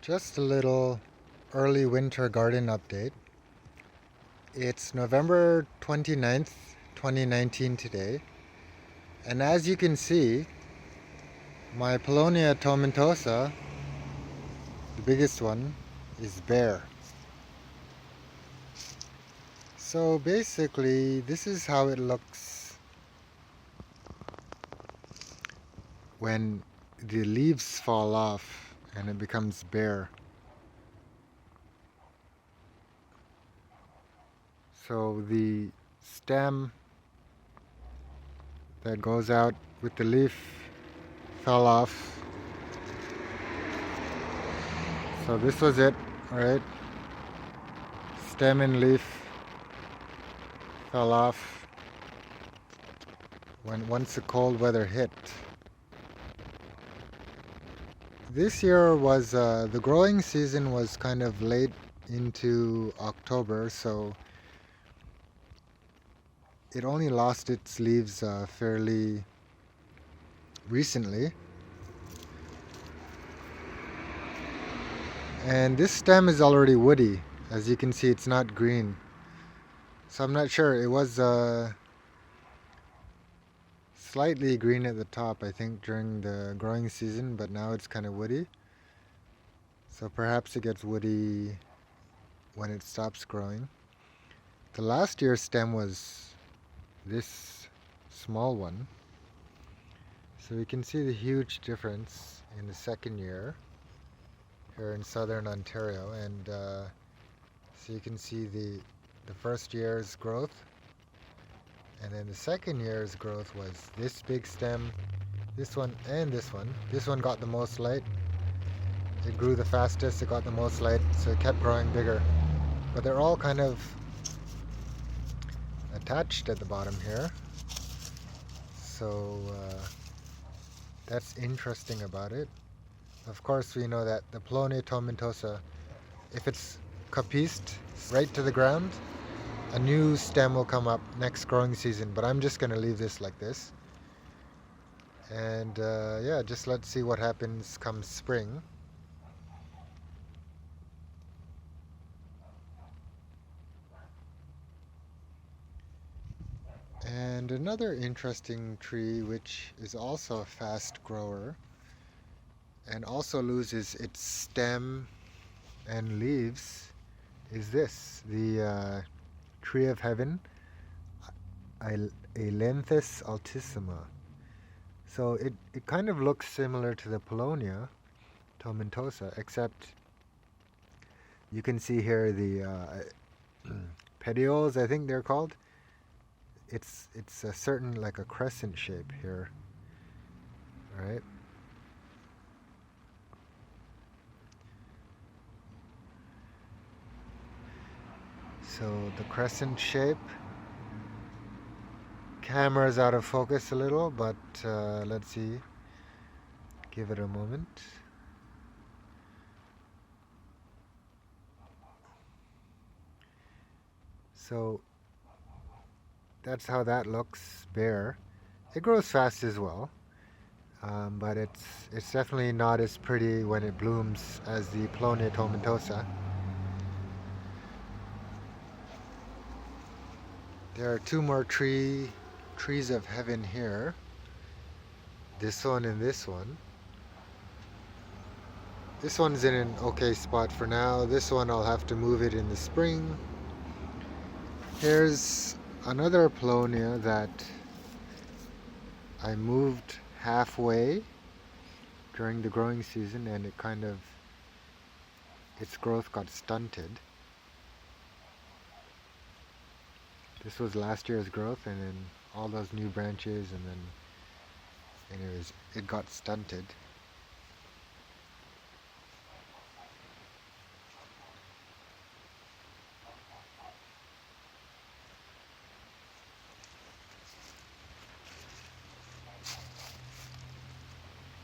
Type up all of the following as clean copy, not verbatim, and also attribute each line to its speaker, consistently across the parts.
Speaker 1: Just a little early winter garden update. It's November 29th, 2019 today. And as you can see, my Paulownia tomentosa, the biggest one, is bare. So basically, this is how it looks when the leaves fall off and it becomes bare. So the stem that goes out with the leaf fell off. So this was it, right? Stem and leaf fell off once the cold weather hit. This year was the growing season was kind of late into October, so it only lost its leaves fairly recently. And this stem is already woody. As you can see, it's not green. So I'm not sure. It was slightly green at the top, I think, during the growing season, but now it's kind of woody. So perhaps it gets woody when it stops growing. The last year's stem was this small one. So you can see the huge difference in the second year here in southern Ontario, and so you can see the first year's growth, and then the second year's growth was this big stem, this one and this one. This one got the most light. It grew the fastest, it got the most light, so it kept growing bigger. But they're all kind of attached at the bottom here. So that's interesting about it. Of course, we know that the Paulownia tomentosa, if it's capiste right to the ground, a new stem will come up next growing season. But I'm just going to leave this like this. And yeah, just let's see what happens come spring. And another interesting tree, which is also a fast grower and also loses its stem and leaves, is this, the tree of heaven, Ailanthus altissima. So it kind of looks similar to the Paulownia tomentosa, except you can see here the petioles, I think they're called. It's a certain, like a crescent shape here, right? So the crescent shape, camera's out of focus a little, but let's see, give it a moment. So that's how that looks bare. It grows fast as well, but it's definitely not as pretty when it blooms as the Paulownia tomentosa. There are two more trees of heaven here. This one and this one. This one's in an okay spot for now. This one I'll have to move it in the spring. Here's another Paulownia that I moved halfway during the growing season, and its growth got stunted. This was last year's growth, and then all those new branches, and then it got stunted.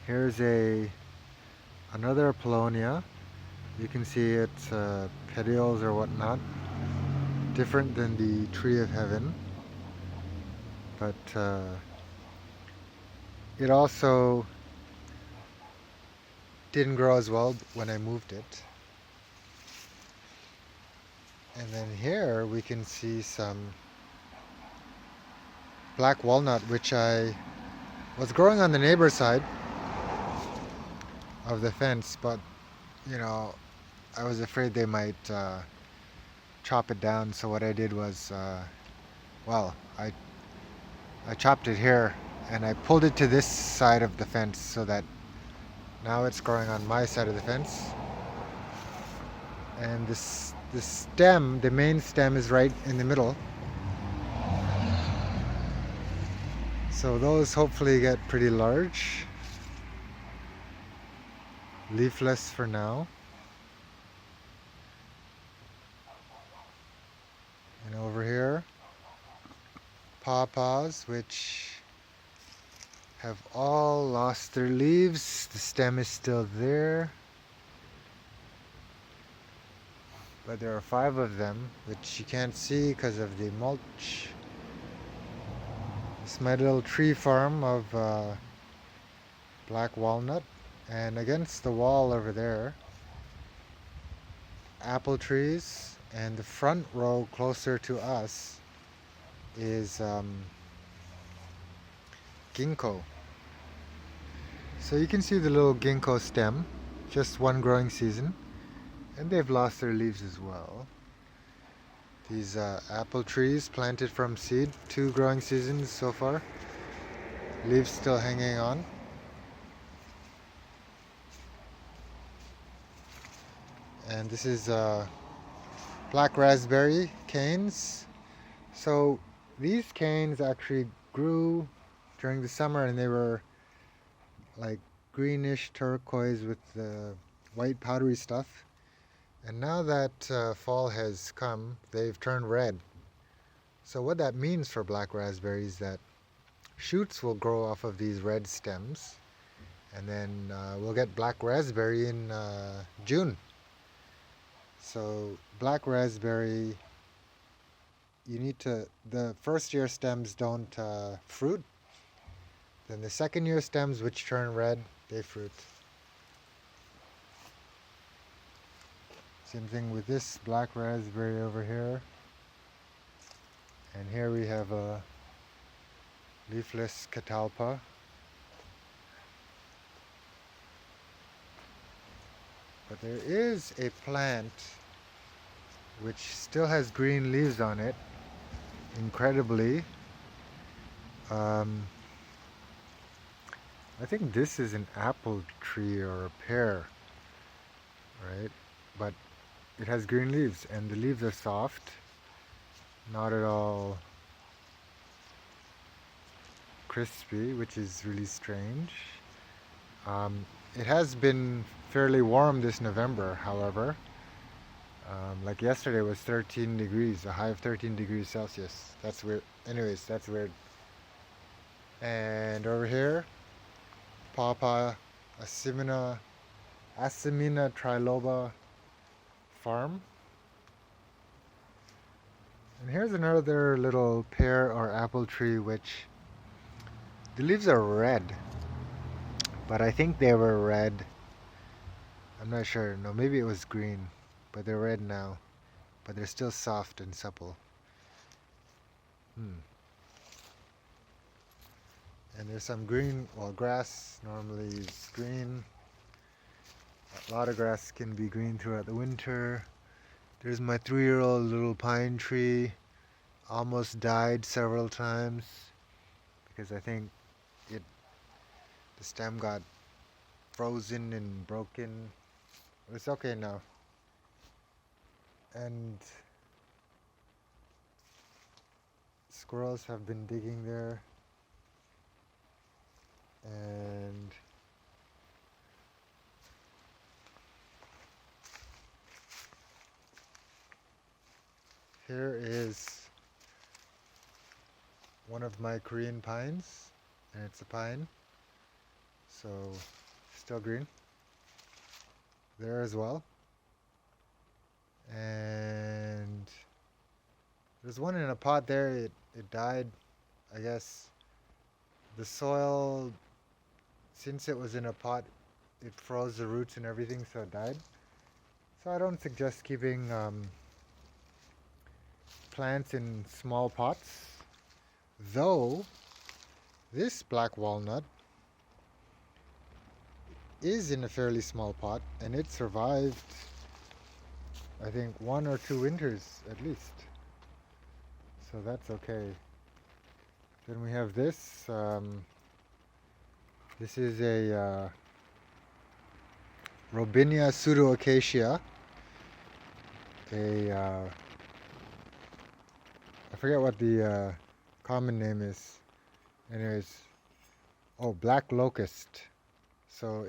Speaker 1: Here's another Paulownia. You can see its petioles or whatnot, different than the tree of heaven, but it also didn't grow as well when I moved it. And then here we can see some black walnut, which I was growing on the neighbor's side of the fence, but you know, I was afraid they might chop it down. So what I did was, well, I chopped it here and I pulled it to this side of the fence so that now it's growing on my side of the fence. And the stem, the main stem, is right in the middle. So those hopefully get pretty large. Leafless for now. And over here, pawpaws, which have all lost their leaves. The stem is still there. But there are 5 of them, which you can't see because of the mulch. It's my little tree farm of black walnut. And against the wall over there, apple trees. And the front row closer to us is ginkgo. So you can see the little ginkgo stem, just one growing season. And they've lost their leaves as well. These apple trees planted from seed, 2 growing seasons so far. Leaves still hanging on. And this is black raspberry canes. So these canes actually grew during the summer and they were like greenish turquoise with the white powdery stuff. And now that fall has come, they've turned red. So what that means for black raspberries is that shoots will grow off of these red stems. And then we'll get black raspberry in June. So black raspberry, the first year stems don't fruit. Then the second year stems, which turn red, they fruit. Same thing with this black raspberry over here. And here we have a leafless catalpa. But there is a plant which still has green leaves on it, incredibly. I think this is an apple tree or a pear, right? But it has green leaves and the leaves are soft, not at all crispy, which is really strange. It has been fairly warm this November, however. Like yesterday was 13 degrees, a high of 13 degrees Celsius. That's weird. Anyways, that's weird. And over here, pawpaw, Asimina triloba farm. And here's another little pear or apple tree which the leaves are red, but I think they were red. I'm not sure. No, maybe it was green, but they're red now. But they're still soft and supple. And there's some green, well, grass normally is green. A lot of grass can be green throughout the winter. There's my 3-year-old little pine tree. Almost died several times because I think the stem got frozen and broken. It's okay now. And squirrels have been digging there. And here is one of my Korean pines, and it's a pine, so still green there as well. And there's one in a pot there. It died, I guess. The soil, since it was in a pot, it froze the roots and everything, so it died. So I don't suggest keeping plants in small pots. Though this black walnut is in a fairly small pot and it survived, I think, 1 or 2 winters at least. So that's okay. Then we have this. This is a Robinia pseudoacacia. I forget what the common name is. Anyways, oh, black locust. So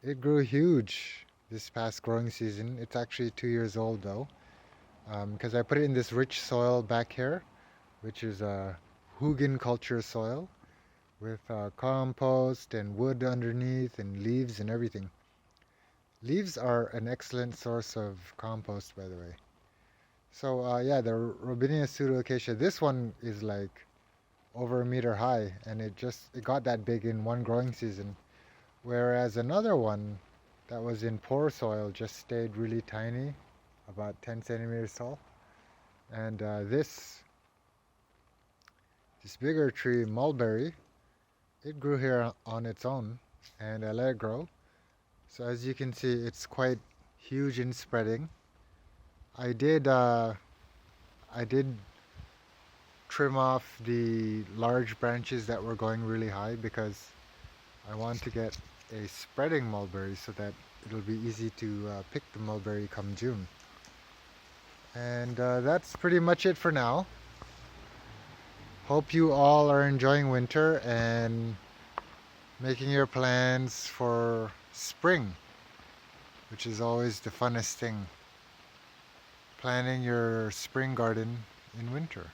Speaker 1: it grew huge this past growing season. It's actually 2 years old though, because I put it in this rich soil back here, which is a Hugin culture soil with compost and wood underneath and leaves and everything. Leaves are an excellent source of compost, by the way. So yeah, the Robinia pseudoacacia. This one is like over a meter high, and it got that big in one growing season. Whereas another one that was in poor soil just stayed really tiny, about 10 centimeters tall. And this bigger tree, mulberry, it grew here on its own, and I let it grow. So as you can see, it's quite huge and spreading. I did trim off the large branches that were going really high because I want to get a spreading mulberry so that it'll be easy to pick the mulberry come June. And that's pretty much it for now. Hope you all are enjoying winter and making your plans for spring, which is always the funnest thing. Planning your spring garden in winter.